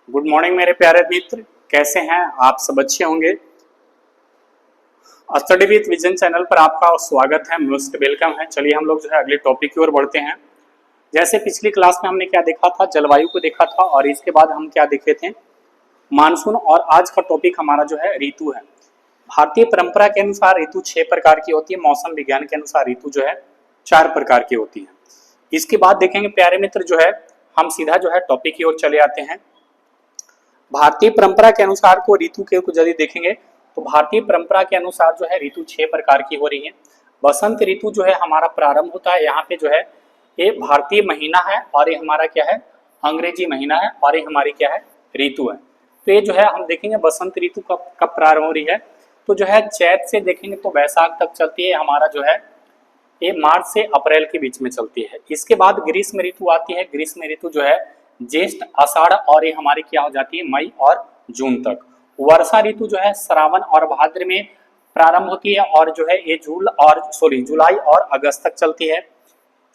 Good morning मेरे प्यारे मित्र, कैसे हैं आप? सब अच्छे होंगे। स्टडी विद विजन चैनल पर आपका स्वागत है, मोस्ट वेलकम है। चलिए हम लोग जो है अगले टॉपिक की ओर बढ़ते हैं। जैसे पिछली क्लास में हमने क्या देखा था, जलवायु को देखा था, और इसके बाद हम क्या देखे थे, मानसून। और आज का टॉपिक हमारा जो है ऋतु है। भारतीय परंपरा के अनुसार ऋतु 6 प्रकार की होती है, मौसम विज्ञान के अनुसार ऋतु जो है 4 प्रकार की होती है। इसके बाद देखेंगे प्यारे मित्र जो है, हम सीधा जो है टॉपिक की ओर चले आते हैं। भारतीय परंपरा के अनुसार को ऋतु के यदि देखेंगे तो भारतीय परंपरा के अनुसार जो है ऋतु 6 प्रकार की हो रही है। बसंत ऋतु जो है हमारा प्रारंभ होता है, यहाँ पे जो है ये भारतीय महीना है और ये हमारा क्या है, अंग्रेजी महीना है, और ये हमारी क्या है, ऋतु है। तो ये जो है हम देखेंगे बसंत ऋतु कब प्रारंभ हो रही है, तो जो है चैत से देखेंगे तो वैशाख तक चलती है, हमारा जो है ये मार्च से अप्रैल के बीच में चलती है। इसके बाद ग्रीष्म ऋतु आती है। ग्रीष्म ऋतु जो है ज्येष्ठ, आषाढ़, और ये हमारी क्या हो जाती है, मई और जून तक। वर्षा ऋतु जो है श्रावण और भाद्र में प्रारंभ होती है, और जो है ये जुलाई और अगस्त तक चलती है।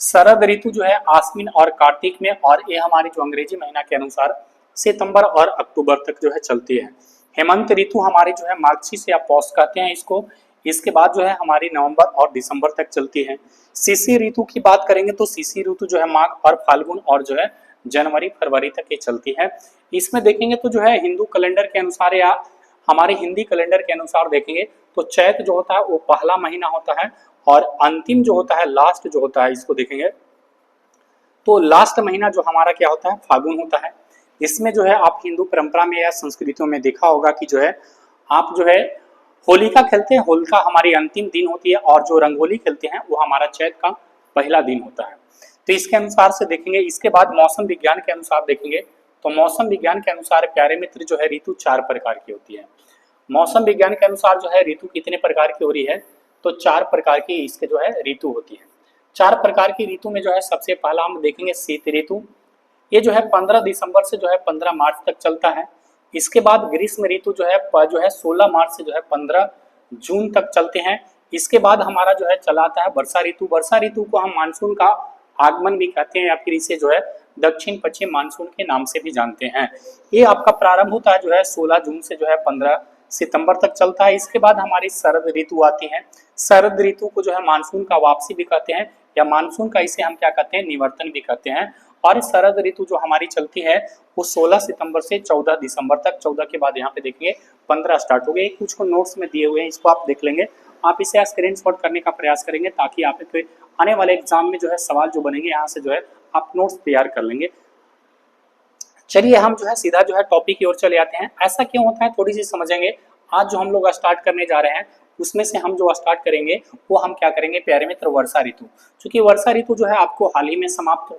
शरद ऋतु जो है आश्विन और कार्तिक में, और ये हमारी जो अंग्रेजी महीना के अनुसार सितंबर और अक्टूबर तक जो है चलती है। हेमंत ऋतु हमारी जो है मार्गशीर्ष या पौष कहते हैं इसको। इसके बाद जो है हमारी नवंबर और दिसंबर तक चलती है। शिशिर ऋतु की बात करेंगे तो शिशिर ऋतु जो है माघ और फाल्गुन और जो है जनवरी फरवरी तक ये चलती है। इसमें देखेंगे तो जो है हिंदू कैलेंडर के अनुसार या हमारे हिंदी कैलेंडर के अनुसार देखेंगे तो चैत जो होता है वो पहला महीना होता है, और अंतिम जो होता है, लास्ट जो होता है, इसको देखेंगे तो लास्ट महीना जो हमारा क्या होता है, फागुन होता है। इसमें जो है आप हिंदू परंपरा में या संस्कृतियों में देखा होगा कि जो है आप जो है होलिका खेलते हैं। होलिका हमारी अंतिम दिन होती है, और जो रंगोली खेलते हैं वो हमारा चैत का पहला दिन होता है। तो इसके अनुसार से देखेंगे। इसके बाद मौसम विज्ञान के अनुसार देखेंगे तो मौसम विज्ञान के अनुसार प्यारे मित्र जो है ऋतु 4 प्रकार की होती है। मौसम विज्ञान के अनुसार जो है ऋतु कितने प्रकार की हो रही है, तो 4 प्रकार की इसके जो है ऋतु होती है। 4 प्रकार की ऋतु में जो है सबसे पहला हम देखेंगे शीत ऋतु। ये जो है 15 दिसंबर से जो है 15 मार्च तक चलता है। इसके बाद ग्रीष्म ऋतु जो है 16 मार्च से जो है 15 जून तक चलते हैं। इसके बाद हमारा जो है चलाता है वर्षा ऋतु। वर्षा ऋतु को हम मानसून का आगमन भी कहते हैं, या फिर इसे जो है दक्षिण पश्चिम मानसून के नाम से भी जानते हैं। ये आपका प्रारंभ होता है जो है 16 जून से जो है 15 सितंबर तक चलता है। इसके बाद हमारी शरद ऋतु आती है। शरद ऋतु को जो है मानसून का वापसी भी कहते हैं, या मानसून का इसे हम क्या कहते हैं, निवर्तन भी कहते हैं। और शरद ऋतु जो हमारी चलती है वो 16 सितंबर से 14 दिसंबर तक। 14 के बाद यहाँ पे देखिए 15 स्टार्ट हो गए। कुछ को नोट्स में दिए हुए हैं, इसको आप देख लेंगे। आप इसे स्क्रीनशॉट करने का प्रयास करेंगे ताकि आप आने वाले एग्जाम में जो है सवाल जो बनेंगे यहाँ से जो है आप नोट्स तैयार कर लेंगे। चलिए हम जो है सीधा जो है टॉपिक की ओर चले आते हैं। ऐसा क्यों होता है थोड़ी सी समझेंगे। आज जो हम लोग स्टार्ट करने जा रहे हैं उसमें से हम जो स्टार्ट करेंगे वो हम क्या करेंगे प्यारे मित्र, वर्षा ऋतु। क्योंकि वर्षा ऋतु जो है आपको हाल ही में समाप्त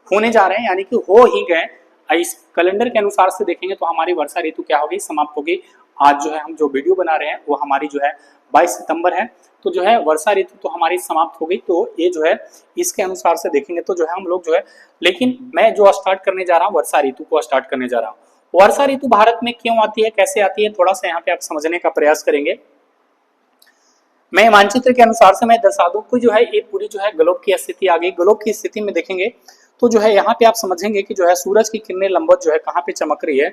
होने जा रहे हैं, यानी कि हो ही गए। इस कैलेंडर के अनुसार से देखेंगे तो हमारी वर्षा ऋतु क्या होगी, समाप्त होगी। आज जो है हम जो वीडियो बना रहे हैं वो हमारी जो है 22 सितंबर है, तो जो है वर्षा ऋतु तो हमारी समाप्त हो गई। तो ये जो है इसके अनुसार से देखेंगे तो जो है हम लोग जो है, लेकिन मैं जो स्टार्ट करने जा रहा हूँ वर्षा ऋतु को स्टार्ट करने जा रहा हूँ। वर्षा ऋतु भारत में क्यों आती है, कैसे आती है, थोड़ा सा यहाँ पे आप समझने का प्रयास करेंगे। मैं मानचित्र के अनुसार से मैं दर्शा दूं कि जो है ये पूरी जो है ग्लोब की स्थिति आ गई। ग्लोब की स्थिति में देखेंगे तो जो है यहाँ पे आप समझेंगे कि जो है सूरज की किरणें लंबवत जो है कहाँ पे चमक रही है,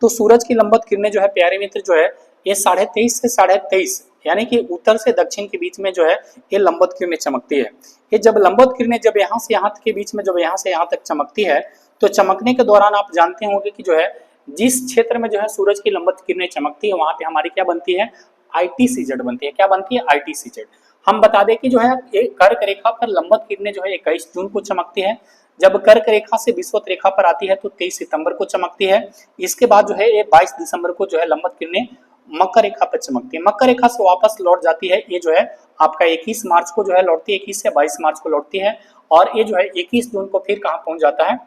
तो सूरज की लंबवत किरणें जो है प्यारे मित्र जो है ये 23:30 से 23:30 यानी कि उत्तर से दक्षिण के बीच में जो है ये लंबवत किरणें चमकती है। ये जब लंबवत किरणें जब यहाँ से यहाँ के बीच में, जब यहाँ से यहाँ तक चमकती है, तो चमकने के दौरान आप जानते होंगे कि जो है जिस क्षेत्र में जो है सूरज की लंबवत किरणें चमकती है वहां पे हमारी क्या बनती है, ITCZ बनती है। क्या बनती है, ITCZ। हम बता दें कि जो है कर्क रेखा पर लंबवत किरणें जो है 21 जून को चमकती है। जब कर्क रेखा से विषुवत रेखा पर आती है तो 23 सितंबर को चमकती है। इसके बाद जो है ये 22 दिसंबर को जो है लंबवत किरणें मकर रेखा पर चमकती है। मकर रेखा से वापस लौट जाती है, ये जो है आपका 21 मार्च को जो है लौटती है, 21 से 22 मार्च को लौटती है। और ये जो है 21 जून को फिर कहाँ पहुंच जाता है,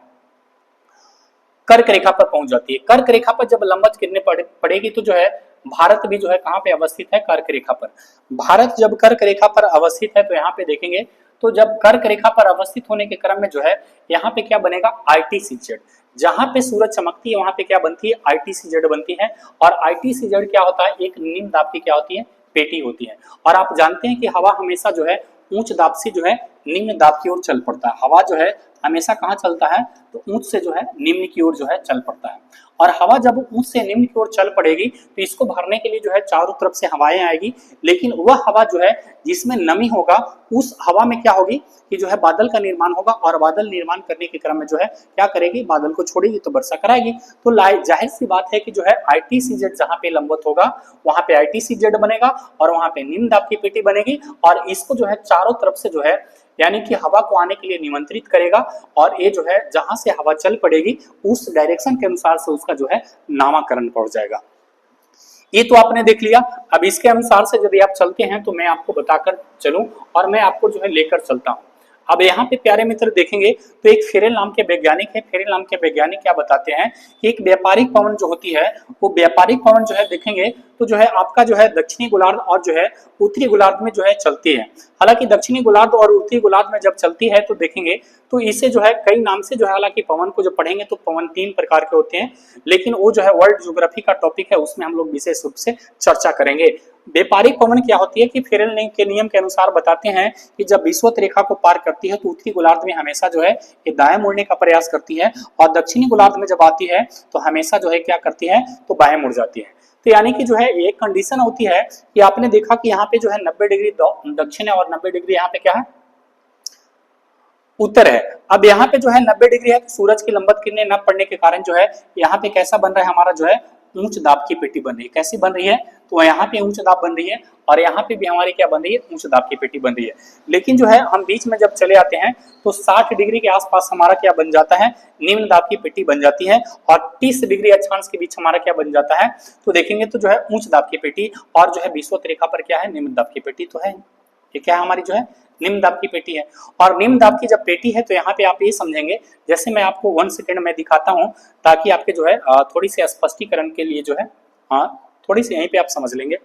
कर्क रेखा पर पहुंच जाती है। कर्क रेखा पर जब लंबवत किरणें पड़ेगी तो जो है भारत भी जो है कहाँ पे अवस्थित है, कर्क रेखा पर। भारत जब कर्क रेखा पर अवस्थित है तो यहाँ पे देखेंगे तो जब कर्क रेखा पर अवस्थित होने के क्रम में जो है यहाँ पे क्या बनेगा, ITCZ। जहां पे सूरज चमकती है वहां पे क्या बनती है, ITCZ बनती है। और ITCZ क्या होता है, एक निम्न दाब की क्या होती है, पेटी होती है। और आप जानते हैं कि हवा हमेशा जो है उच्च दाब से जो है निम्न दाब की ओर चल पड़ता है। हवा जो है हमेशा कहाँ चलता है, तो ऊंच से जो है निम्न की ओर जो है चल पड़ता है। और हवा जब ऊंच से निम्न की ओर चल पड़ेगी तो इसको भरने के लिए जो है चारों तरफ से हवाएं आएगी, लेकिन वह हवा जो है जिसमें नमी होगा उस हवा में क्या होगी कि जो है बादल का निर्माण होगा, और बादल निर्माण करने के क्रम में जो है क्या करेगी, बादल को छोड़ेगी तो वर्षा कराएगी। तो जाहिर सी बात है कि जो है ITCZ जहाँ पे लंबवत होगा वहां पे ITCZ बनेगा और वहां पे निम्न दाब की पेटी बनेगी, और इसको जो है चारों तरफ से जो है यानी कि हवा को आने के लिए निमंत्रित करेगा, और ये जो है जहां से हवा चल पड़ेगी उस डायरेक्शन के अनुसार से उसका जो है नामकरण पड़ जाएगा। ये तो आपने देख लिया। अब इसके अनुसार से यदि आप चलते हैं तो मैं आपको बताकर चलूं और मैं आपको जो है लेकर चलता हूं। अब यहाँ पे प्यारे मित्र देखेंगे तो एक फेरेल नाम के वैज्ञानिक है। फेरेल नाम के वैज्ञानिक क्या बताते हैं कि एक व्यापारिक पवन जो होती है वो व्यापारिक पवन जो है देखेंगे तो जो है आपका जो है दक्षिणी गोलार्ध और जो है उत्तरी गोलार्ध में जो है चलती है। हालांकि दक्षिणी गोलार्ध और उत्तरी गोलार्ध में जब चलती है तो देखेंगे तो इसे जो है कई नाम से जो है, हालांकि पवन को जो पढ़ेंगे तो पवन 3 प्रकार के होते हैं, लेकिन वो जो है वर्ल्ड ज्योग्राफी का टॉपिक है, उसमें हम लोग विशेष रूप से चर्चा करेंगे। व्यापारिक पवन क्या होती है कि फेरेल के नियम के अनुसार बताते हैं कि जब विषुवत रेखा को पार करती है तो उत्तरी गोलार्ध में हमेशा जो है ये दाएं मुड़ने का प्रयास करती है, और दक्षिणी गोलार्ध में जब आती है तो हमेशा जो है क्या करती है, तो बाएं मुड़ जाती है। तो यानी कि जो है एक कंडीशन होती है कि आपने देखा कि यहाँ पे जो है 90 डिग्री दक्षिण है और 90 डिग्री यहाँ पे क्या है, उत्तर है। अब यहाँ पे जो है 90 डिग्री है तो सूरज की लंबवत किरणें न पड़ने के कारण जो है यहाँ पे कैसा बन रहा है, हमारा जो है उच्च दाब की पेटी बन रही है। कैसी बन रही है, तो यहाँ पे उच्च दाब बन रही है और यहाँ पे भी हमारी क्या बन रही है, उच्च दाब की पेटी बन रही है। लेकिन जो है हम बीच में जब चले आते हैं तो 60 डिग्री के आसपास हमारा क्या बन जाता है, निम्न दाब की पेटी बन जाती है, और 30 डिग्री अक्षांश के बीच हमारा क्या बन जाता है, तो देखेंगे तो जो है उच्च दाब की पेटी, और जो है विषुवत रेखा पर क्या है, निम्न दाब की पेटी तो है। ये क्या है, हमारी जो है निम्न दाब की पेटी है। और निम्न दाब की जब पेटी है तो यहाँ पे आप ये समझेंगे, जैसे मैं आपको 1 सेकेंड में दिखाता हूँ ताकि आपके जो है थोड़ी सी स्पष्टीकरण के लिए जो है थोड़ी सी यहीं पे आप समझ लेंगे।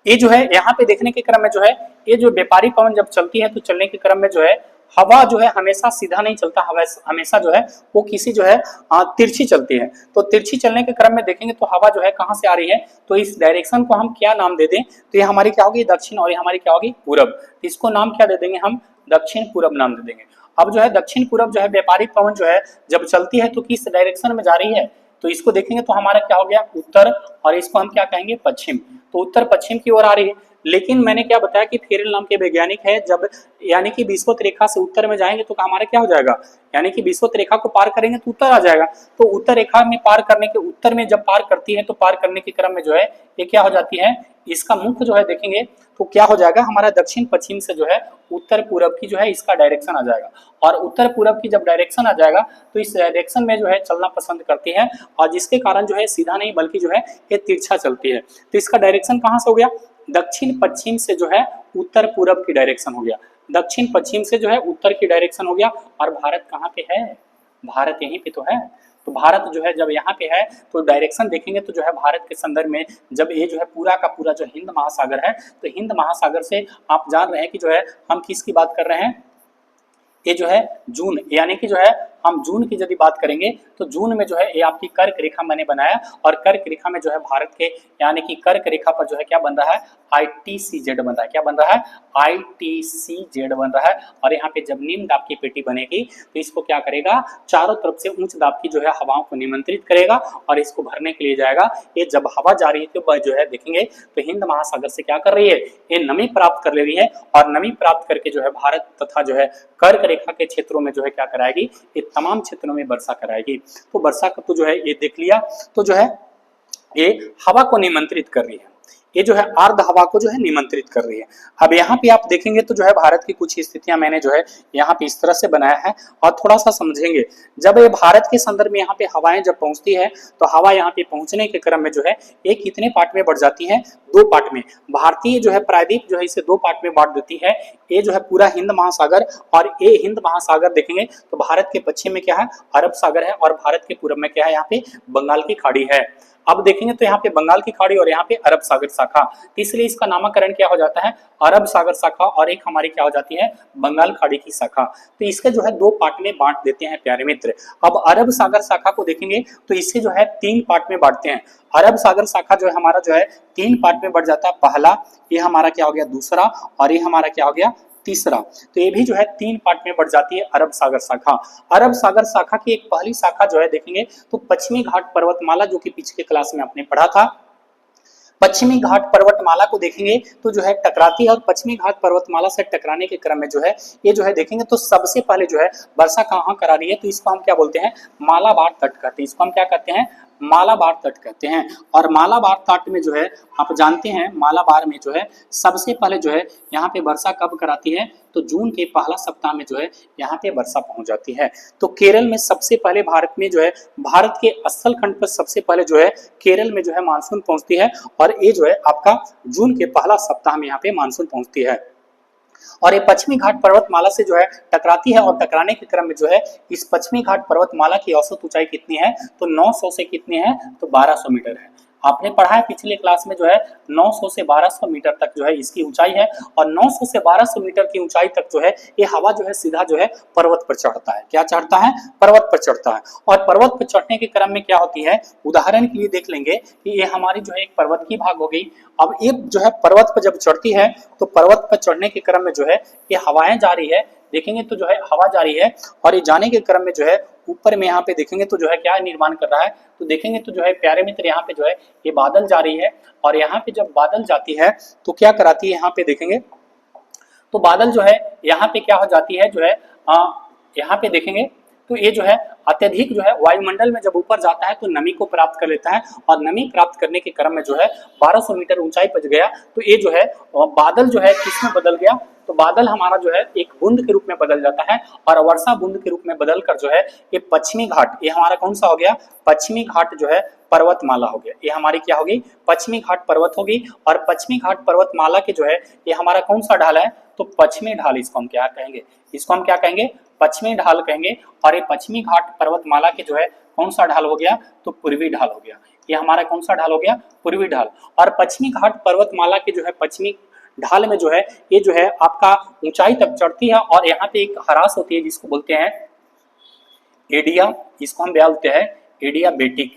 ये जो है यहाँ पे देखने के क्रम में जो है ये जो व्यापारी पवन जब चलती है तो चलने के क्रम में जो है हवा जो है हमेशा सीधा नहीं चलता, हवा हमेशा जो है वो किसी जो है तिरछी चलती है। तो तिरछी चलने के क्रम में देखेंगे तो हवा जो है कहाँ से आ रही है, तो इस डायरेक्शन को हम क्या नाम दे दें, तो ये हमारी क्या होगी, दक्षिण, और ये हमारी क्या होगी, पूरब। इसको नाम क्या दे देंगे हम, दक्षिण पूरब नाम दे देंगे। अब जो है दक्षिण पूरब जो है व्यापारिक पवन जो है जब चलती है तो किस डायरेक्शन में जा रही है, तो इसको देखेंगे तो हमारा क्या हो गया, उत्तर, और इसको हम क्या कहेंगे, पश्चिम। तो उत्तर पश्चिम की ओर आ रही है। लेकिन मैंने क्या बताया कि फेरेल नाम के वैज्ञानिक है, जब यानी कि विषुवत रेखा से उत्तर में जाएंगे तो हमारा क्या हो जाएगा, यानी कि विषुवत रेखा को पार करेंगे तो उत्तर आ जाएगा। तो उत्तर रेखा में पार करने के, उत्तर में जब पार करती है तो पार करने के क्रम में जो है ये क्या हो जाती है, इसका मुख जो है देखेंगे तो क्या हो जाएगा, हमारा दक्षिण पश्चिम से जो है उत्तर पूरब की जो है इसका डायरेक्शन आ जाएगा। और उत्तर पूरब की जब डायरेक्शन आ जाएगा तो इस डायरेक्शन में जो है चलना पसंद करती है, और जिसके कारण जो है सीधा नहीं बल्कि जो है ये तिरछा चलती है। तो इसका डायरेक्शन कहाँ से हो गया, दक्षिण पश्चिम से जो है उत्तर पूरब की डायरेक्शन हो गया, दक्षिण पश्चिम से जो है उत्तर की डायरेक्शन हो गया। और भारत कहाँ पे है, भारत यहीं पे तो है। तो भारत जो है जब यहाँ पे है तो डायरेक्शन देखेंगे तो जो है भारत के संदर्भ में जब ये जो है पूरा का पूरा जो हिंद महासागर है, तो हिंद महासागर से आप जान रहे हैं कि जो है हम किसकी बात कर रहे हैं, ये जो है जून, यानी कि जो है हम जून की यदि बात करेंगे तो जून में जो है ये आपकी कर्क रेखा मैंने बनाया, और कर्क रेखा में जो है भारत के यानी कि कर्क रेखा पर जो है क्या बन रहा है, ITCZ बन रहा है। क्या बन रहा है, ITCZ बन रहा है। और यहाँ पे जब निम्न दाब की पेटी बनेगी तो इसको क्या करेगा, चारों तरफ से उच्च दाब की जो है हवाओं को निमंत्रित करेगा और इसको भरने के लिए जाएगा। ये जब हवा जा रही है तो जो है देखेंगे तो हिंद महासागर से क्या कर रही है, ये नमी प्राप्त कर ले रही है, और नमी प्राप्त करके जो है भारत तथा जो है कर्क रेखा के क्षेत्रों में जो है क्या कराएगी, ये तमाम क्षेत्रों में वर्षा कराएगी। तो वर्षा का तो जो है ये देख लिया, तो जो है ये हवा को निमंत्रित कर रही है, ये जो है आर्द्र हवा को जो है निमंत्रित कर रही है। अब यहाँ पे आप देखेंगे तो जो है भारत की कुछ स्थितियां मैंने जो है यहाँ पे इस तरह से बनाया है, और थोड़ा सा समझेंगे। जब ये भारत के संदर्भ में यहाँ पे हवाएं जब पहुंचती है तो हवा यहाँ पे पहुंचने के क्रम में जो है एक कितने पार्ट में बढ़ जाती है, 2 पार्ट में। भारतीय जो है प्रायद्वीप जो है इसे 2 पार्ट में बांट देती है। ये जो है पूरा हिंद महासागर, और ये हिंद महासागर देखेंगे तो भारत के पश्चिम में क्या है, अरब सागर है, और भारत के पूर्व में क्या है, यहाँ पे बंगाल की खाड़ी है। अब देखेंगे तो यहाँ पे बंगाल की खाड़ी और यहाँ पे अरब सागर शाखा, इसलिए इसका नामकरण क्या हो जाता है, अरब सागर शाखा, और एक हमारी क्या हो जाती है, बंगाल खाड़ी की शाखा। तो इसके जो है 2 पार्ट में बांट देते हैं प्यारे मित्र। अब अरब सागर शाखा को देखेंगे तो इससे जो है 3 पार्ट में बांटते हैं। अरब सागर शाखा जो है हमारा जो है 3 पार्ट में बढ़ जाता है। पहला, ये हमारा क्या हो गया, दूसरा, और ये हमारा क्या हो गया, तीसरा। तो ये भी जो है 3 पार्ट में बढ़ जाती है अरब सागर शाखा। अरब सागर शाखा की एक पहली शाखा जो है देखेंगे तो पश्चिमी घाट पर्वतमाला, जो कि पिछले क्लास में आपने पढ़ा था। पश्चिमी घाट पर्वतमाला को देखेंगे तो जो है टकराती है, और पश्चिमी घाट पर्वतमाला से टकराने के क्रम में जो है ये जो है देखेंगे तो सबसे पहले जो है वर्षा कहाँ करा रही है, तो इसको हम क्या बोलते हैं, मालाबार तट कहते हैं। इसको हम क्या कहते हैं, मालाबार तट कहते हैं। और मालाबार तट में जो है आप जानते हैं, मालाबार में जो है सबसे पहले जो है यहाँ पे वर्षा कब कराती है, तो जून के पहला सप्ताह में जो है यहाँ पे वर्षा पहुंच जाती है। तो केरल में सबसे पहले भारत में जो है, भारत के स्थल खंड पर सबसे पहले जो है केरल में जो है मानसून पहुंचती है, और ये जो है आपका जून के पहला सप्ताह में यहाँ पे मानसून पहुंचती है। और ये पश्चिमी घाट पर्वतमाला से जो है टकराती है, और टकराने के क्रम में जो है इस पश्चिमी घाट पर्वतमाला की औसत ऊंचाई कितनी है, तो 900 से कितनी है, तो 1200 मीटर है। आपने पढ़ा है पिछले क्लास में जो है 900 से 1200 मीटर तक जो है इसकी ऊंचाई है, और 900 से 1200 मीटर की ऊंचाई तक जो है ये हवा जो है सीधा जो है पर्वत पर चढ़ता है। क्या चढ़ता है, पर्वत पर चढ़ता है। और पर्वत पर चढ़ने के क्रम में क्या होती है, उदाहरण के लिए देख लेंगे कि ये हमारी जो है एक पर्वत की भाग हो गई। अब ये जो है पर्वत पर जब चढ़ती है तो पर्वत पर चढ़ने के क्रम में जो है ये हवाएं जा रही है, देखेंगे तो जो है हवा जा रही है, और ये जाने के क्रम में जो है ऊपर में यहाँ पे देखेंगे तो जो है क्या निर्माण कर रहा है, तो देखेंगे तो जो है प्यारे मित्र यहाँ पे जो है ये बादल जा रही है, और यहाँ पे जब बादल जाती है तो क्या कराती है, यहाँ पे देखेंगे तो बादल जो है यहाँ पे क्या हो जाती है, जो है यहाँ पे देखेंगे तो ये जो है अत्यधिक जो है वायुमंडल में जब ऊपर जाता है तो नमी को प्राप्त कर लेता है, और नमी प्राप्त करने के क्रम में जो है 1200 मीटर ऊंचाई पर गया तो ये जो है बादल जो है किसमें बदल गया, तो बादल हमारा जो है एक बूंद के रूप में बदल जाता है, और वर्षा बूंद के रूप में बदल कर जो है ये पश्चिमी घाट, ये हमारा कौन सा हो गया, पश्चिमी घाट जो है पर्वतमाला हो गया। ये हमारी क्या होगी, पश्चिमी घाट पर्वत होगी। और पश्चिमी घाट पर्वतमाला के जो है ये हमारा कौन सा ढाल है, तो पश्चिमी ढाल, इसको हम क्या कहेंगे, इसको हम क्या कहेंगे, पश्चिमी ढाल कहेंगे। और ये पश्चिमी घाट पर्वतमाला के जो है कौन सा ढाल हो गया, तो पूर्वी ढाल हो गया। ये हमारा कौन सा ढाल हो गया, पूर्वी ढाल। और पश्चिमी घाट पर्वतमाला के जो है पश्चिमी ढाल में जो है ये जो है आपका ऊंचाई तक चढ़ती है, और यहाँ पे एक हरास होती है जिसको बोलते हैं एडिया, इसको हम बोलते हैं एडियाबेटिक,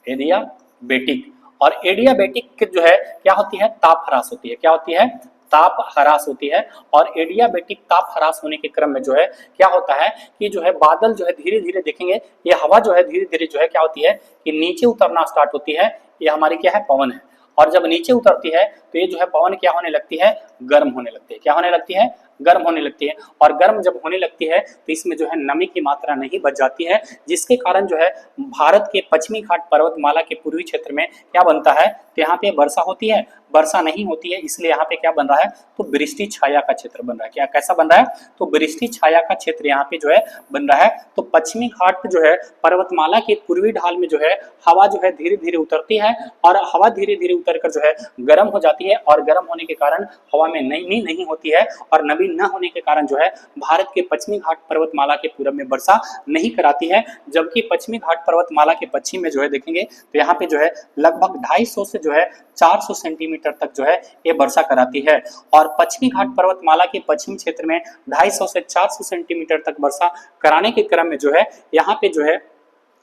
एडियाबेटिक। और एडियाबेटिक जो है क्या होती है, ताप ह्रास होती है। क्या होती है, ताप ह्रास होती है। और एडियाबेटिक ताप ह्रास होने के क्रम में जो है क्या होता है कि जो है बादल जो है धीरे धीरे देखेंगे, ये हवा जो है धीरे धीरे जो है क्या होती है कि नीचे उतरना स्टार्ट होती है। ये हमारी क्या है, पवन है। और जब नीचे उतरती है तो ये जो है पवन क्या होने लगती है, गर्म होने लगती है। क्या होने लगती है, गर्म होने लगती है। और गर्म जब होने लगती है तो इसमें जो है नमी की मात्रा नहीं बच जाती है, जिसके कारण जो है भारत के पश्चिमी घाट पर्वतमाला के पूर्वी क्षेत्र में क्या बनता है, तो यहाँ पे वर्षा होती है, वर्षा नहीं होती है, इसलिए यहाँ पे क्या बन रहा है, तो वृष्टि छाया का क्षेत्र बन रहा है। क्या कैसा बन रहा है, तो वृष्टि छाया का क्षेत्र यहाँ पे जो है बन रहा है। तो पश्चिमी घाट जो है पर्वतमाला के पूर्वी ढाल में जो है हवा जो है धीरे धीरे उतरती है, और हवा धीरे धीरे उतर कर जो है गर्म हो जाती है, और गर्म होने के कारण हवा में नमी नहीं होती है, और नमी न होने के कारण जो है भारत के पश्चिमी घाट पर्वतमाला के पूरब में वर्षा नहीं कराती है। जबकि पश्चिमी घाट पर्वतमाला के पश्चिम में जो है देखेंगे तो यहाँ पे जो है लगभग 250 से जो है 400 सेंटीमीटर तक जो है ये वर्षा कराती है। और पश्चिमी घाट पर्वतमाला के पश्चिम क्षेत्र में 250 से 400 सेंटीमीटर तक वर्षा कराने के क्रम में जो है यहाँ पे जो है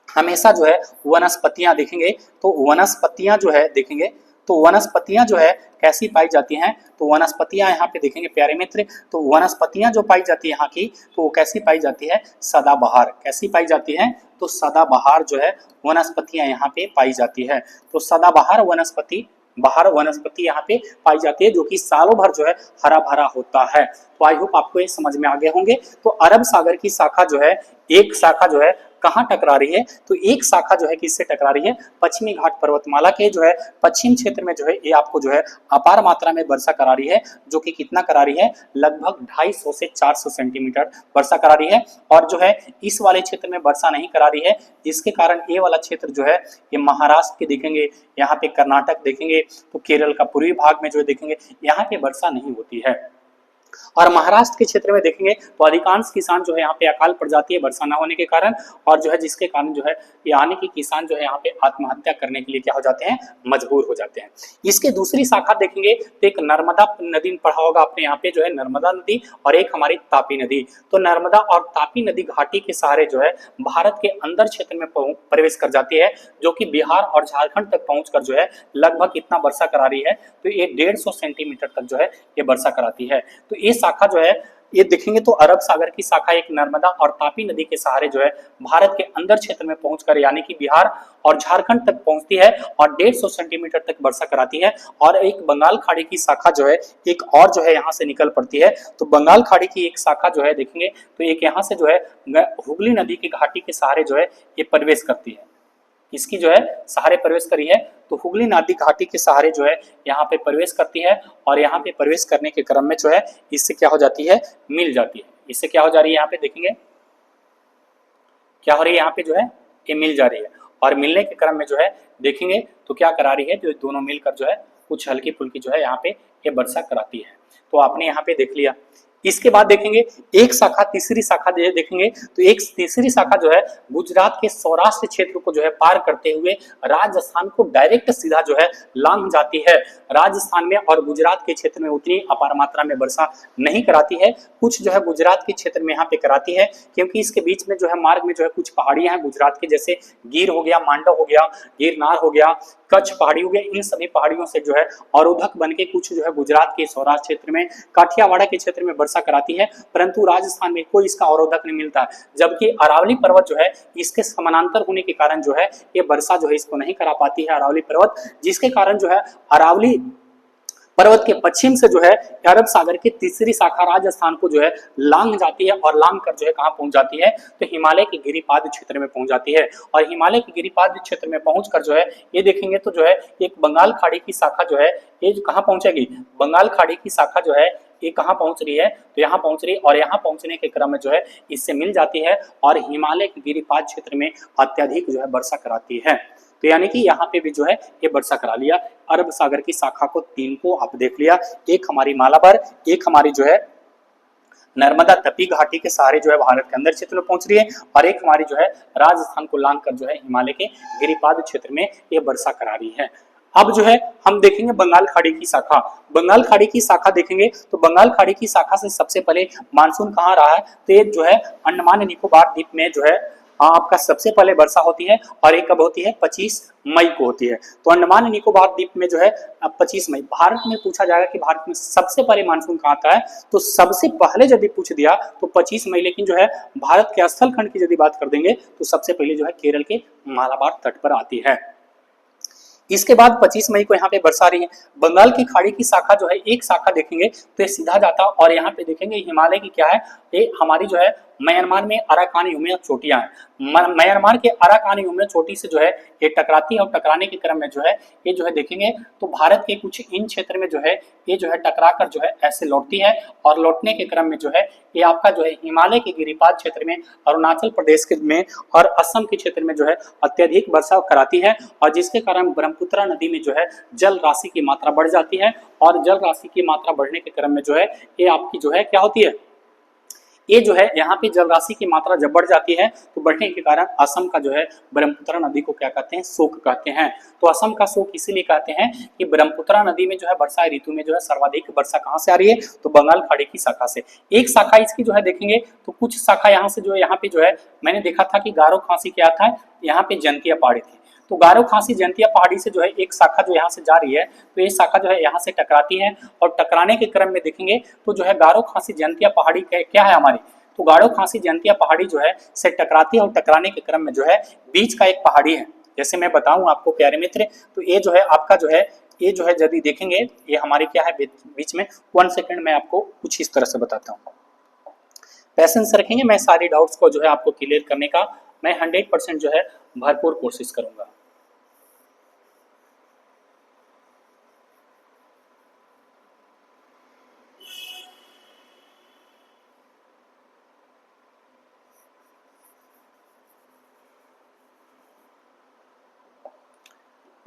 हमेशा जो है वनस्पतियां देखेंगे, तो वनस्पतियां जो है देखेंगे तो वनस्पतियां जो है कैसी पाई जाती हैं, तो वनस्पतियां यहाँ पे देखेंगे प्यारे मित्र, तो वनस्पतियां जो पाई जाती है यहाँ की, तो वो कैसी पाई जाती है, सदाबहार। कैसी पाई जाती है, तो सदाबहार जो है वनस्पतियां यहाँ पे पाई जाती है। तो सदाबहार वनस्पति यहाँ पे पाई जाती है, जो कि सालों भर जो है हरा भरा होता है। तो आई होप आपको ये समझ में आ गए होंगे। तो अरब सागर की शाखा जो है, एक शाखा जो है कहाँ टकरा रही है, तो एक शाखा जो है किससे टकरा रही है, पश्चिमी घाट पर्वतमाला के जो है पश्चिम क्षेत्र में जो है ये आपको जो है अपार मात्रा में वर्षा करा रही है, जो कि कितना करा रही है, लगभग 250 से 400 सेंटीमीटर वर्षा करा रही है। और जो है इस वाले क्षेत्र में वर्षा नहीं करा रही है, जिसके कारण ये वाला क्षेत्र जो है ये महाराष्ट्र के देखेंगे, यहाँ पे कर्नाटक देखेंगे, तो केरल का पूर्वी भाग में जो देखेंगे यहाँ पे वर्षा नहीं होती है। और महाराष्ट्र के क्षेत्र में देखेंगे तो अधिकांश किसान जो है यहाँ पे अकाल पड़ जाती है वर्षा न होने के कारण, और जो है जिसके कारण जो है यानी कि किसान जो है यहाँ पे आत्महत्या करने के लिए क्या हो जाते हैं, मजबूर हो जाते हैं। इसके दूसरी शाखा देखेंगे तो एक नर्मदा नदी पढ़ा होगा आपने, यहाँ पे जो है नर्मदा नदी और एक हमारी तापी नदी। तो नर्मदा और तापी नदी घाटी के सहारे जो है भारत के अंदर क्षेत्र में प्रवेश कर जाती है, जो कि बिहार और झारखंड तक पहुंचकर जो है लगभग इतना वर्षा करा रही है, तो ये 150 सेंटीमीटर तक जो है ये वर्षा कराती है। तो ये शाखा जो है ये देखेंगे तो अरब सागर की शाखा एक नर्मदा और तापी नदी के सहारे जो है भारत के अंदर क्षेत्र में पहुंचकर यानी कि बिहार और झारखंड तक पहुंचती है और 150 सेंटीमीटर तक वर्षा कराती है। और एक बंगाल खाड़ी की शाखा जो है एक और जो है यहाँ से निकल पड़ती है। तो बंगाल खाड़ी की एक शाखा जो है देखेंगे तो एक यहाँ से जो है हुगली नदी की घाटी के सहारे जो है ये प्रवेश करती है, इसकी जो है सहारे प्रवेश करी है। तो हुगली नदी घाटी के सहारे जो है यहाँ पे प्रवेश करती है, और यहाँ पे प्रवेश करने के क्रम में जो है इससे क्या हो जाती है, मिल जाती है। इससे क्या हो जा रही है, यहाँ पे देखेंगे क्या हो रही है, यहाँ पे जो है ये मिल जा रही है, और मिलने के क्रम में जो है देखेंगे तो क्या करा रही है, जो दोनों मिलकर जो है कुछ हल्की फुल्की जो है यहाँ पे ये वर्षा कराती है। तो आपने यहाँ पे देख लिया। इसके बाद देखेंगे एक शाखा, तीसरी शाखा देखेंगे तो एक तीसरी शाखा जो है गुजरात के सौराष्ट्र क्षेत्र को जो है पार करते हुए राजस्थान को डायरेक्ट सीधा जो है लांघ जाती है। राजस्थान में और गुजरात के क्षेत्र में उतनी अपार मात्रा में वर्षा नहीं कराती है, कुछ जो है गुजरात के क्षेत्र में यहाँ पे कराती है, क्योंकि इसके बीच में जो है मार्ग में जो है कुछ पहाड़ियां हैं गुजरात के, जैसे गिर हो गया, मांडव हो गया, गिरनार हो गया, कच्छ पहाड़ी हो गया। इन सभी पहाड़ियों से जो है अवरोधक बन के कुछ जो है गुजरात के सौराष्ट्र क्षेत्र में, काठियावाड़ के क्षेत्र में वर्षा कराती है, परंतु राजस्थान में कोई इसका अवरोधक नहीं मिलता। जबकि अरावली पर्वत जो है इसके समानांतर होने के कारण जो है ये वर्षा जो है इसको नहीं करा पाती है अरावली पर्वत, जिसके कारण जो है अरावली पर्वत के पश्चिम से जो है अरब सागर की तीसरी शाखा राजस्थान को जो है लांघ जाती है, और लांघ कर जो है कहाँ पहुंच जाती है, तो हिमालय के गिरिपाद क्षेत्र में पहुंच जाती है। और हिमालय के गिरिपाद क्षेत्र में पहुंचकर जो है ये देखेंगे तो जो है एक बंगाल खाड़ी की शाखा जो है ये कहाँ पहुंचेगी, बंगाल खाड़ी की शाखा जो है ये कहाँ पहुंच रही है, तो यहाँ पहुंच रही है, और यहाँ पहुंचने के क्रम में जो है इससे मिल जाती है और हिमालय के गिरिपाद क्षेत्र में अत्यधिक जो है वर्षा कराती है। तो यानी कि यहाँ पे भी जो है ये वर्षा करा लिया। अरब सागर की शाखा को तीन को आप देख लिया, एक हमारी मालाबार, एक हमारी जो है नर्मदा तपी घाटी के सहारे जो है भारत के अंदर क्षेत्र में पहुंच रही है, और एक हमारी जो है राजस्थान को लांघ कर जो है हिमालय के गिरिपाद क्षेत्र में ये वर्षा करा रही है। अब जो है हम देखेंगे बंगाल खाड़ी की शाखा। बंगाल खाड़ी की शाखा देखेंगे तो बंगाल खाड़ी की शाखा से सबसे पहले मानसून कहाँ रहा है, तो ये जो है अंडमान निकोबार द्वीप में जो है आपका सबसे पहले वर्षा होती है, और ये कब होती है, 25 मई को होती है। तो अंडमान निकोबार द्वीप में जो है 25 मई। भारत में पूछा जाएगा कि भारत में सबसे पहले मानसून कहाँ आता है, तो सबसे पहले यदि पूछ दिया तो 25 मई, लेकिन जो है भारत के स्थल खंड की यदि बात कर देंगे तो सबसे पहले जो है केरल के मालाबार तट पर आती है। इसके बाद 25 मई को यहाँ पे वर्षा रही है। बंगाल की खाड़ी की शाखा जो है एक शाखा देखेंगे तो ये सीधा जाता, और यहाँ पे देखेंगे हिमालय की क्या है, ये हमारी जो है म्यांमार में अराकान यूमे चोटियां हैं। म्यांमार के अराकान यूमे चोटी से जो है ये टकराती है, और टकराने के क्रम में जो है ये जो है देखेंगे तो भारत के कुछ इन क्षेत्र में जो है ये जो है टकरा कर जो है ऐसे लौटती है, और लौटने के क्रम में जो है ये आपका जो है हिमालय के गिरिपाद क्षेत्र में, अरुणाचल प्रदेश के में और असम के क्षेत्र में जो है अत्यधिक वर्षा कराती है, और जिसके कारण ब्रह्मपुत्र नदी में जो है जल राशि की मात्रा बढ़ जाती है, और जल राशि की मात्रा बढ़ने के क्रम में जो है ये आपकी जो है क्या होती है, ये जो है यहाँ पे जल राशि की मात्रा जब बढ़ जाती है तो बढ़ने के कारण असम का जो है ब्रह्मपुत्र नदी को क्या कहते हैं, शोक कहते हैं। तो असम का शोक इसीलिए कहते हैं कि ब्रह्मपुत्र नदी में जो है वर्षा ऋतु में जो है सर्वाधिक वर्षा कहाँ से आ रही है, तो बंगाल खाड़ी की शाखा से। एक शाखा इसकी जो है देखेंगे तो कुछ शाखा यहाँ से जो है यहाँ पे जो है मैंने देखा था कि गारो खांसी क्या था, यहाँ पे जंतिया पहाड़ी थी, तो गारो खांसी जंतिया पहाड़ी से जो है एक शाखा जो यहाँ से जा रही है, तो ये शाखा जो है यहाँ से टकराती है, और टकराने के क्रम में देखेंगे तो जो है गारो खांसी जंतिया पहाड़ी क्या है हमारी, तो गारो खांसी जंतिया पहाड़ी जो है से टकराती है, और टकराने के क्रम में जो है बीच का एक पहाड़ी है। जैसे मैं बताऊं आपको प्यारे मित्र, तो ये जो है आपका जो है ये जो है यदि देखेंगे ये हमारी क्या है बीच में, 1 सेकंड में आपको कुछ इस तरह से बताता हूँ, पैसेंस रखेंगे, मैं सारी डाउट्स को जो है आपको क्लियर करने का मैं 100% जो है भरपूर कोशिश करूंगा।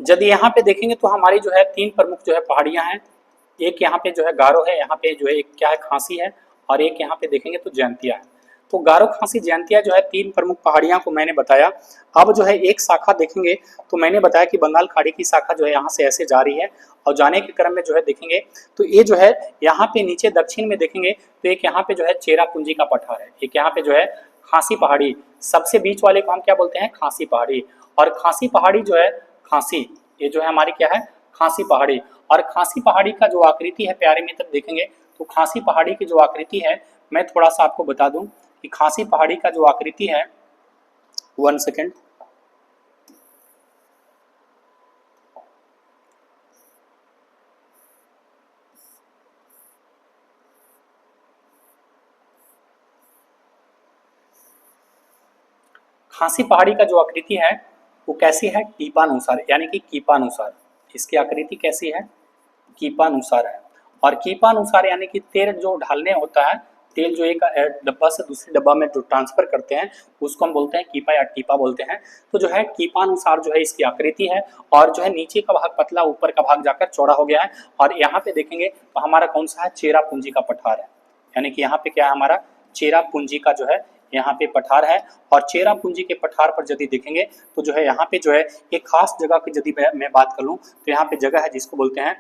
यदि यहाँ पे देखेंगे तो हमारी जो है 3 प्रमुख जो है पहाड़ियां हैं, एक यहाँ पे जो है गारो है, यहाँ पे जो है एक क्या है खांसी है, और एक यहाँ पे देखेंगे तो जयंतिया है। तो गारो, खांसी, जयंतिया जो है तीन प्रमुख पहाड़ियां को मैंने बताया। अब जो है एक शाखा देखेंगे तो मैंने बताया कि बंगाल खाड़ी की शाखा जो है यहाँ से ऐसे जा रही है, और जाने के क्रम में जो है देखेंगे तो ये जो है यहाँ पे नीचे दक्षिण में देखेंगे तो एक यहाँ पे जो है चेरापूंजी का पठार है, एक यहाँ पे जो है खांसी पहाड़ी, सबसे बीच वाले को हम क्या बोलते हैं खांसी पहाड़ी। और खांसी पहाड़ी जो है खांसी, ये जो है हमारी क्या है खांसी पहाड़ी। और खांसी पहाड़ी का जो आकृति है प्यारे मित्र देखेंगे तो खांसी पहाड़ी की जो आकृति है, मैं थोड़ा सा आपको बता दूं कि खांसी पहाड़ी का जो आकृति है, 1 सेकेंड, खांसी पहाड़ी का जो आकृति है वो कैसी है कीपानुसार, यानी कि कीपानुसार। इसकी आकृति कैसी है कीपानुसार है। और कीपानुसार यानी कि तेल जो ढालने होता है, तेल जो एक डब्बा से दूसरे डब्बा में जो ट्रांसफर करते हैं उसको हम बोलते हैं कीपा या टीपा बोलते हैं। तो जो है कीपानुसार जो है इसकी आकृति है, और जो है नीचे का भाग पतला, ऊपर का भाग जाकर चौड़ा हो गया है। और यहाँ पे देखेंगे तो हमारा कौन सा है चेरापूंजी का पठार है, यानी कि यहाँ पे क्या है हमारा चेरापूंजी का जो है यहाँ पे पठार है। और चेरापूंजी के पठार पर यदि देखेंगे तो जो है यहाँ पे जो है एक खास जगह की यदि मैं बात कर लूँ तो यहाँ पे जगह है जिसको बोलते हैं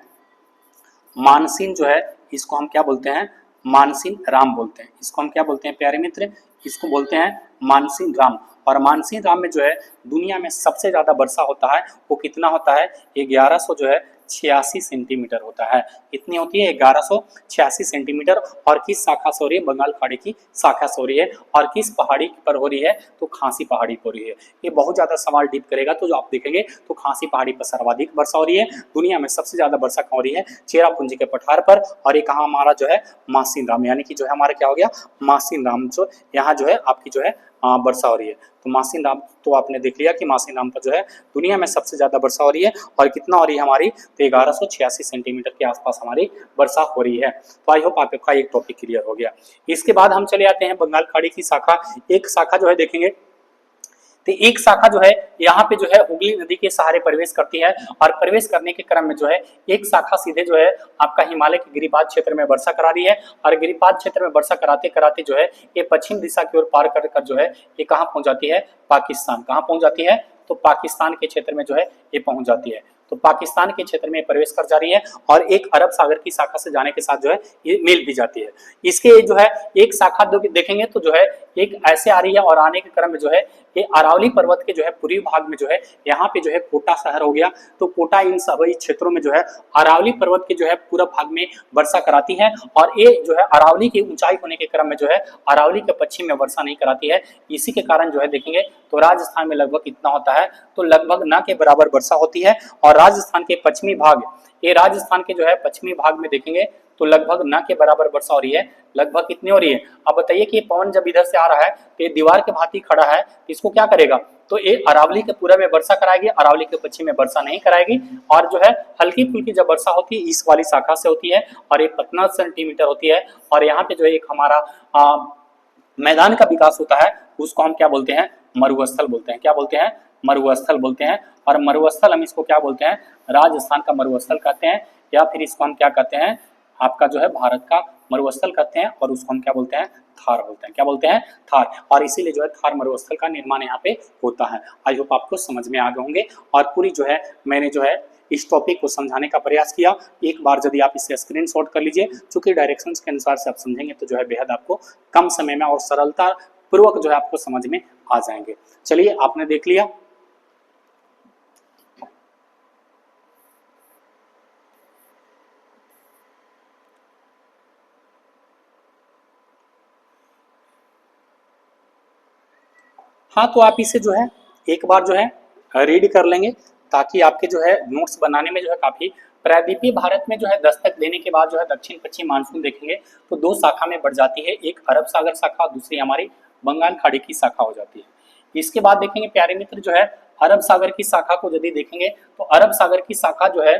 मानसीन, जो है इसको हम क्या बोलते हैं मानसीन राम बोलते हैं। इसको हम क्या बोलते हैं प्यारे मित्र, इसको बोलते हैं मानसीन राम। और मानसीन राम में जो है दुनिया में सबसे ज्यादा वर्षा होता है, वो कितना होता है 1100 जो है 86 सेंटीमीटर होता है। कितनी होती है 1186 सेंटीमीटर। और किस शाखा से हो रही है बंगाल खाड़ी की शाखा से हो रही है, और किस पहाड़ी पर हो रही है तो खांसी पहाड़ी पर हो रही है। ये बहुत ज्यादा सवाल डीप करेगा, तो जो आप देखेंगे तो खांसी पहाड़ी पर सर्वाधिक वर्षा हो रही है। दुनिया में सबसे ज्यादा वर्षा कहाँ हो रही है चेरापूंजी के पठार पर। और ये कहाँ हमारा जो है मासीन राम, यानी कि जो है हमारा क्या हो गया मासीन राम, जो यहाँ जो है आपकी जो है वर्षा हो रही है। तो मासीन राम तो आपने देख लिया कि मासीन राम पर जो है दुनिया में सबसे ज्यादा वर्षा हो रही है। और कितना हो रही है हमारी तो 1186 सेंटीमीटर के आसपास हमारी वर्षा हो रही है। तो आई होप आपका एक टॉपिक क्लियर हो गया। इसके बाद हम चले आते हैं बंगाल खाड़ी की शाखा। एक शाखा जो है देखेंगे तो एक शाखा जो है यहाँ पे जो है हुगली नदी के सहारे प्रवेश करती है, और प्रवेश करने के क्रम में जो है एक शाखा सीधे जो है आपका हिमालय के गिरिपाद क्षेत्र में वर्षा करा रही है। और गिरिपाद क्षेत्र में वर्षा कराते कराते जो है ये पश्चिम दिशा की ओर पार कर जो है ये कहाँ पहुंच जाती है पाकिस्तान। कहाँ पहुंच जाती है तो पाकिस्तान के क्षेत्र में जो है ये पहुंच जाती है। तो पाकिस्तान के क्षेत्र में प्रवेश कर जा रही है, और एक अरब सागर की शाखा से जाने के साथ जो है ये मिल भी जाती है। इसके जो है एक शाखा देखेंगे तो जो है एक ऐसे आ रही है, और आने के क्रम में जो है ये अरावली पर्वत के जो है पूर्वी भाग में जो है यहाँ पे जो है कोटा शहर हो गया। तो कोटा इन सभी क्षेत्रों में जो है अरावली पर्वत के जो है पूरा भाग में वर्षा कराती है। और ये जो है अरावली की ऊंचाई होने के क्रम में जो है अरावली के पश्चिम में वर्षा नहीं कराती है। इसी के कारण जो है देखेंगे तो राजस्थान में लगभग कितना होता है तो लगभग न के बराबर वर्षा होती है। और राजस्थान के पश्चिमी भाग, ये राजस्थान के जो है पश्चिमी भाग में देखेंगे तो लगभग न के बराबर वर्षा हो रही है। लगभग कितनी हो रही है अब बताइए कि पवन जब इधर से आ रहा है तो ये दीवार के भांति खड़ा है, इसको क्या करेगा तो ये अरावली के पूरे में वर्षा कराएगी, अरावली के पश्चिम में वर्षा नहीं कराएगी। और जो है हल्की फुल्की जब वर्षा होती है इस वाली शाखा से होती है, और ये 15 सेंटीमीटर होती है। और यहाँ पे जो है एक हमारा मैदान का विकास होता है, उसको हम क्या बोलते हैं मरुस्थल बोलते हैं। क्या बोलते हैं मरुस्थल बोलते हैं। और मरुस्थल हम इसको क्या बोलते हैं राजस्थान का मरुस्थल कहते हैं, या फिर इसको हम क्या कहते हैं आपका जो है भारत का मरुस्थल कहते हैं। और उसको हम क्या बोलते हैं थार बोलते हैं। क्या बोलते हैं थार। और इसीलिए जो है थार मरुस्थल का निर्माण यहाँ पे होता है। आई होप आपको समझ में आ गए होंगे। और पूरी जो है मैंने जो है इस टॉपिक को समझाने का प्रयास किया। एक बार यदि आप इसे स्क्रीनशॉट कर लीजिए, चूंकि डायरेक्शंस के अनुसार से आप समझेंगे तो जो है बेहद आपको कम समय में और सरलता पूर्वक जो है आपको समझ में आ जाएंगे। चलिए आपने देख लिया। हाँ, तो आप इसे जो है एक बार जो है रीड कर लेंगे, ताकि आपके जो है नोट्स बनाने में जो है काफी। प्रायद्वीपीय भारत में जो है दस्तक देने के बाद जो है दक्षिण पश्चिम मानसून देखेंगे तो दो शाखा में बढ़ जाती है, एक अरब सागर शाखा, दूसरी हमारी बंगाल खाड़ी की शाखा हो जाती है। इसके बाद देखेंगे प्यारे मित्र जो है अरब सागर की शाखा को यदि देखेंगे तो अरब सागर की शाखा जो है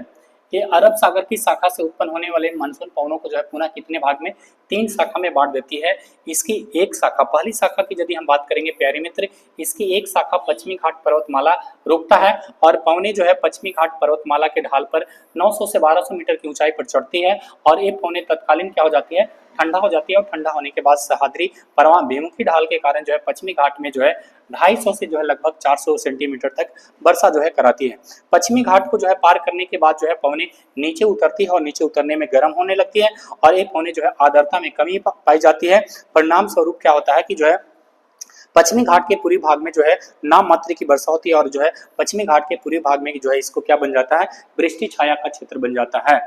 ये अरब सागर की शाखा से उत्पन्न होने वाले मानसून पवनों को जो है पुनः कितने भाग में, 3 शाखा में बांट देती है। इसकी एक शाखा, पहली शाखा की यदि हम बात करेंगे प्यारे मित्र, इसकी एक शाखा पश्चिमी घाट पर्वतमाला रोकता है और पवने जो है पश्चिमी घाट पर्वतमाला के ढाल पर 900 से 1200 मीटर की ऊंचाई पर चढ़ती है और ये पवने तत्कालीन क्या हो जाती है, ठंडा हो जाती है और ठंडा होने के बाद सह्याद्री परवाह विमुखी ढाल के कारण जो है पश्चिमी घाट में जो है 250 से जो है लगभग 400 सेंटीमीटर तक वर्षा जो है कराती है। पश्चिमी घाट को जो है पार करने के बाद जो है पवने नीचे उतरती है और नीचे उतरने में गर्म होने लगती है और ये पवने जो है आर्द्रता में कमी पाई जाती है। परिणाम स्वरूप क्या होता है कि जो है पश्चिमी घाट के पूर्वी भाग में जो है नाम मात्र की वर्षा होती है और जो है पश्चिमी घाट के पूर्वी भाग में जो है इसको क्या बन जाता है, वृष्टि छाया का क्षेत्र बन जाता है।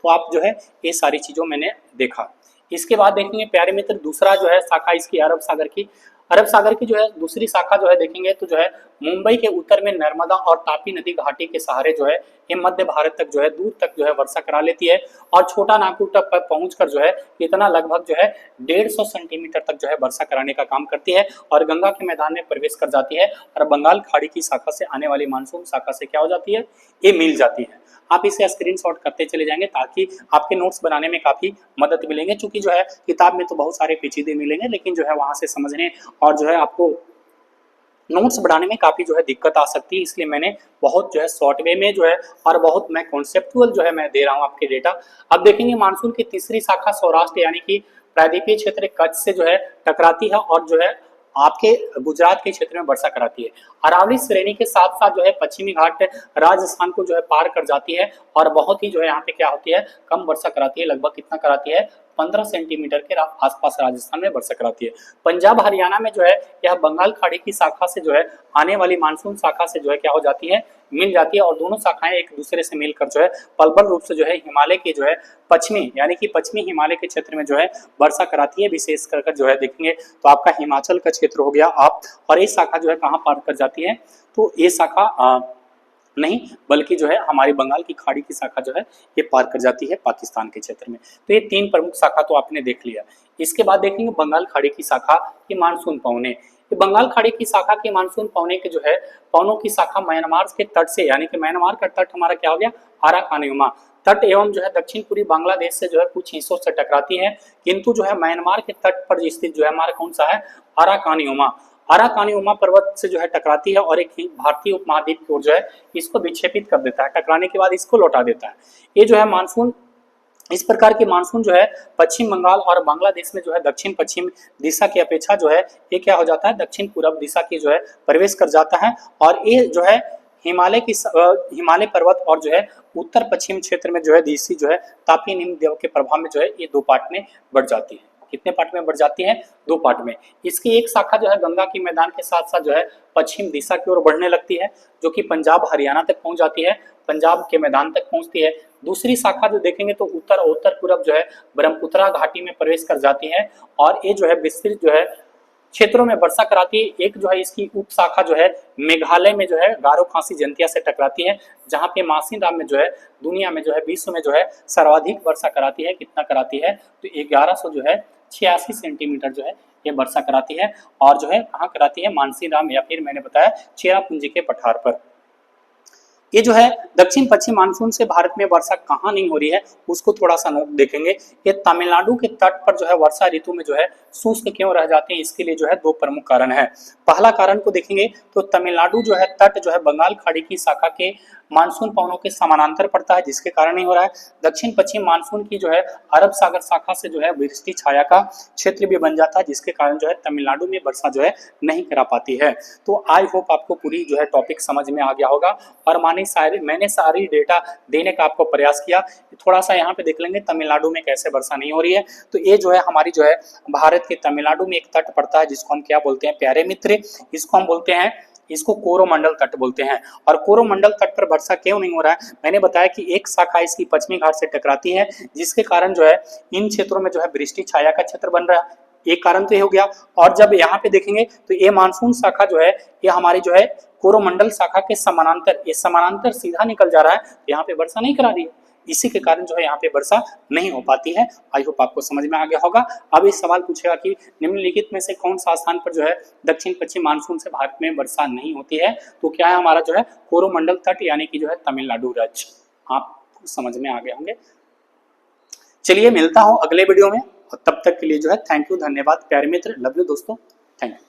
तो आप जो है ये सारी चीजों मैंने देखा। इसके बाद देखेंगे प्यारे मित्र दूसरा जो है शाखा इसकी अरब सागर की जो है दूसरी शाखा जो है देखेंगे तो जो है मुंबई के उत्तर में नर्मदा और तापी नदी घाटी के सहारे जो है ये मध्य भारत तक जो है दूर तक जो है वर्षा करा लेती है और छोटा नागपुर तक पर पहुंचकर जो है इतना लगभग जो है 150 सेंटीमीटर तक जो है वर्षा कराने का काम करती है और गंगा के मैदान में प्रवेश कर जाती है और बंगाल खाड़ी की शाखा से आने वाली मानसून शाखा से क्या हो जाती है, ये मिल जाती है। आप इसे स्क्रीनशॉट करते चले जाएंगे ताकि आपके नोट्स बनाने में काफी मदद मिलेंगे, क्योंकि जो है किताब में तो बहुत सारे पेचीदे मिलेंगे लेकिन जो है वहां से समझने और जो है आपको नोट्स बनाने में काफी जो है दिक्कत आ सकती है, इसलिए मैंने बहुत जो है शॉर्ट वे में जो है और बहुत मैं कॉन्सेप्चुअल जो है मैं दे रहा हूँ आपके डेटा। अब देखेंगे मानसून की तीसरी शाखा सौराष्ट्र यानी कि प्रायद्वीपीय क्षेत्र कच्छ से जो है टकराती है और जो है आपके गुजरात के क्षेत्र में वर्षा कराती है। अरावली श्रेणी के साथ साथ जो है पश्चिमी घाट राजस्थान को जो है पार कर जाती है और बहुत ही जो है यहाँ पे क्या होती है, कम वर्षा कराती है। लगभग कितना कराती है, 15 सेंटीमीटर के आसपास राजस्थान में वर्षा कराती है। पंजाब हरियाणा में जो है यह बंगाल खाड़ी की शाखा से जो है आने वाली मानसून शाखा से जो है क्या हो जाती है, मिल जाती है और दोनों शाखाएं एक दूसरे से मिलकर जो है पलबल रूप से जो है हिमालय के जो है पश्चिमी यानी कि पश्चिमी हिमालय के क्षेत्र में जो है वर्षा कराती है। विशेष कर जो है देखेंगे तो आपका हिमाचल का क्षेत्र हो गया आप, और ये शाखा जो है कहाँ पार कर जाती है, तो ये शाखा नहीं बल्कि जो है हमारी बंगाल की खाड़ी की शाखा जो है ये पार कर जाती है पाकिस्तान के क्षेत्र में। तो ये 3 प्रमुख शाखा तो आपने देख लिया। इसके बाद देखेंगे बंगाल खाड़ी की शाखा की मानसून पवने। बंगाल खाड़ी की शाखा के मानसून पवने के जो है पवनों की शाखा म्यांमार के तट से यानी कि म्यांमार का तट हमारा क्या हो गया, अराकानीयुमा तट एवं जो है दक्षिण पूर्वी बांग्लादेश से जो है कुछ हिस्सों से टकराती है, किंतु जो है म्यांमार के तट पर स्थित जो है हमारा कौन सा है, अराकानीयुमा पर्वत से जो है टकराती है और एक भारतीय उपमहाद्वीप की ओर जो है इसको विक्षेपित कर देता है, टकराने के बाद इसको लौटा देता है। ये जो है मानसून, इस प्रकार के मानसून जो है पश्चिम बंगाल और बांग्लादेश में जो है दक्षिण पश्चिम दिशा की अपेक्षा जो है ये क्या हो जाता है, दक्षिण पूर्व दिशा की जो है प्रवेश कर जाता है और ये जो है हिमालय पर्वत और जो है उत्तर पश्चिम क्षेत्र में जो है दिशा जो है तापी निम्न द्वीप के प्रभाव में जो है ये 2 पार्ट में बढ़ जाती है। कितने पार्ट में बढ़ जाती है, 2 पार्ट में। इसकी एक शाखा जो है गंगा के मैदान के साथ साथ जो है पश्चिम दिशा की ओर बढ़ने लगती है जो कि पंजाब हरियाणा तक पहुंच जाती है, पंजाब के मैदान तक पहुंचती है। दूसरी शाखा जो देखेंगे तो उत्तर पूर्व जो है ब्रह्मपुत्रा घाटी में प्रवेश कर जाती है और ये जो है विस्तृत जो है क्षेत्रों में वर्षा कराती है। एक जो है इसकी उप शाखा जो है मेघालय में जो है गारो खासी जंतिया से टकराती है, जहां पे मासिनराम में जो है दुनिया में जो है विश्व में जो है सर्वाधिक वर्षा कराती है। कितना कराती है, तो 1100 जो है 86 सेंटीमीटर जो है ये वर्षा कराती है और जो है कहाँ कराती है, मानसीराम या फिर मैंने बताया चेरापूंजी के पठार पर। ये जो है दक्षिण पश्चिम मानसून से भारत में वर्षा कहाँ नहीं हो रही है उसको थोड़ा सा नोट देखेंगे। ये तमिलनाडु के तट पर जो है वर्षा ऋतु में जो है शुष्क क्यों रह जाते हैं, इसके लिए जो है 2 प्रमुख कारण है। पहला कारण को देखेंगे तो तमिलनाडु जो है तट जो है बंगाल खाड़ी की शाखा के मानसून पवनों के समानांतर पड़ता है, जिसके कारण नहीं हो रहा है। दक्षिण पश्चिम मानसून की जो है अरब सागर शाखा से जो है वृष्टि छाया का क्षेत्र भी बन जाता है, जिसके कारण जो है तमिलनाडु में वर्षा जो है नहीं करा पाती है। तो आई होप आपको पूरी जो है टॉपिक समझ में आ गया होगा और मैंने सारी डेटा देने का आपको प्रयास किया। थोड़ा सा यहाँ पे देख लेंगे तमिलनाडु में कैसे वर्षा नहीं हो रही है। तो ये जो है हमारी जो है भारत के तमिलनाडु में एक तट पड़ता है जिसको हम क्या बोलते हैं प्यारे मित्र, इसको हम बोलते हैं, इसको कोरोमंडल तट बोलते हैं। और कोरोमंडल तट पर वर्षा क्यों नहीं हो रहा है, मैंने बताया कि एक शाखा इसकी पश्चिमी घाट से टकराती है, जिसके कारण जो है इन क्षेत्रों में जो है वृष्टि छाया का क्षेत्र बन रहा है, एक कारण तो ये हो गया। और जब यहाँ पे देखेंगे तो ये मानसून शाखा जो है ये हमारी जो है कोरोमंडल शाखा के समानांतर, ये समानांतर सीधा निकल जा रहा है, यहाँ पे वर्षा नहीं करा रही है, इसी के कारण जो है यहाँ पे वर्षा नहीं हो पाती है। आई होप आपको समझ में आ गया होगा। अब इस सवाल पूछेगा कि निम्नलिखित में से कौन सा स्थान पर जो है दक्षिण पश्चिम मानसून से भारत में वर्षा नहीं होती है, तो क्या है हमारा जो है कोरोमंडल तट यानी कि जो है तमिलनाडु राज्य। आप आपको समझ में आ गए होंगे। चलिए मिलता हूँ अगले वीडियो में, और तब तक के लिए जो है थैंक यू, धन्यवाद प्यारे मित्र, लव यू दोस्तों, थैंक यू।